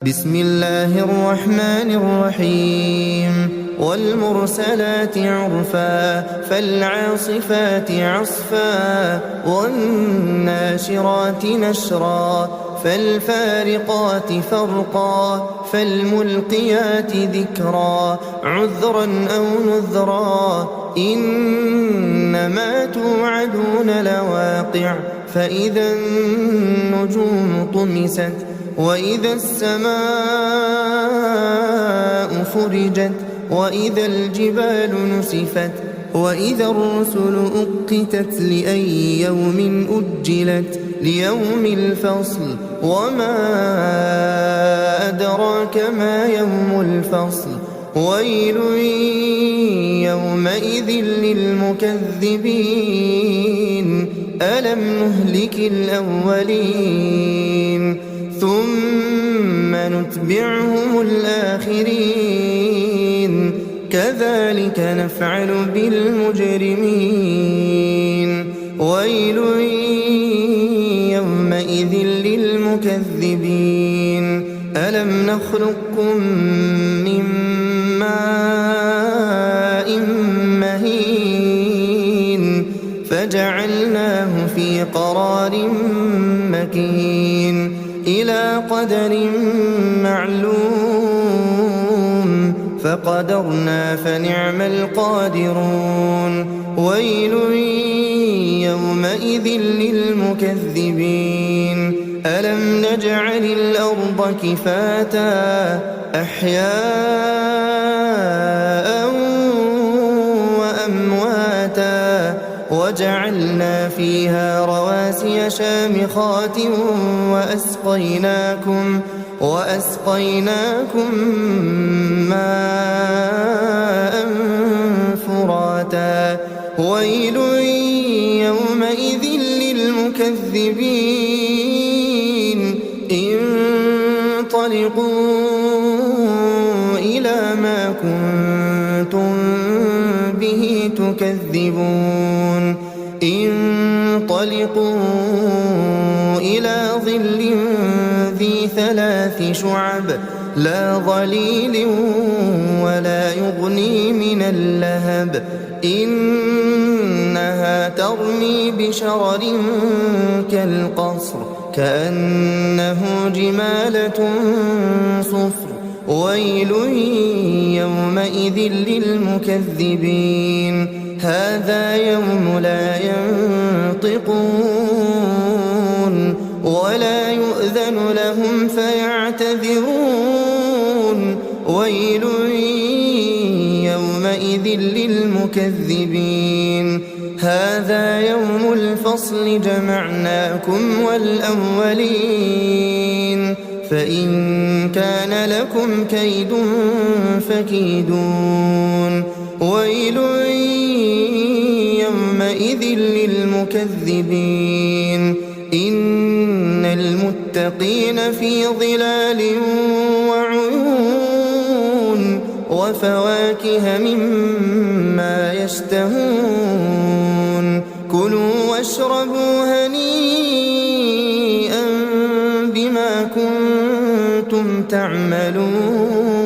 بسم الله الرحمن الرحيم والمرسلات عرفا فالعاصفات عصفا والناشرات نشرا فالفارقات فرقا فالملقيات ذكرا عذرا أو نذرا إنما توعدون لواقع فإذا النجوم طمست وإذا السماء فرجت وإذا الجبال نسفت وإذا الرسل أقتت لأي يوم أجلت ليوم الفصل وما أدراك ما يوم الفصل ويل يومئذ للمكذبين ألم نهلك الأولين ثم نتبعهم الآخرين كذلك نفعل بالمجرمين ويل يومئذ للمكذبين ألم نخلقكم من ماء مهين فجعلناه في قرار مكين إلى قدر معلوم فقدرنا فنعم القادرون ويل يومئذ للمكذبين ألم نجعل الأرض كفاتا أحياء وأمواتا وجعلنا فيها رواسي شامخات وأسقيناكم ماء فراتا ويل يومئذ للمكذبين انطلقوا إلى ما كنتم به تكذبون انطلقوا إلى ظل ذي 3 شعب لا ظليل ولا يغني من اللهب إنها ترمي بشرر كالقصر كأنه جمالة صفر ويل يومئذ للمكذبين هذا يوم لا ينطقون ولا يؤذن لهم فيعتذرون ويل يومئذ للمكذبين هذا يوم الفصل جمعناكم والأولين فإن كان لكم كيد فكيدون ويل يومئذ للمكذبين إن المتقين في ظلال وعيون وفواكه مما يشتهون كلوا واشربوا هنيئا بما كنتم تعملون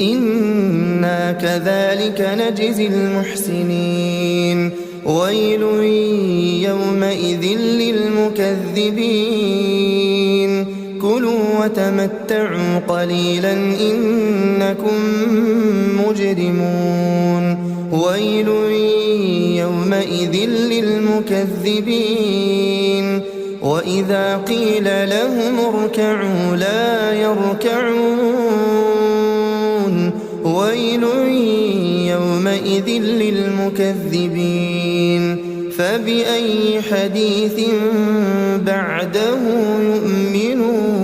إنا كذلك نجزي المحسنين ويل يومئذ للمكذبين كلوا وتمتعوا قليلا إنكم مجرمون ويل يومئذ للمكذبين وإذا قيل لهم اركعوا لا يركعون ويل يومئذ للمكذبين فبأي حديث بعده يؤمنون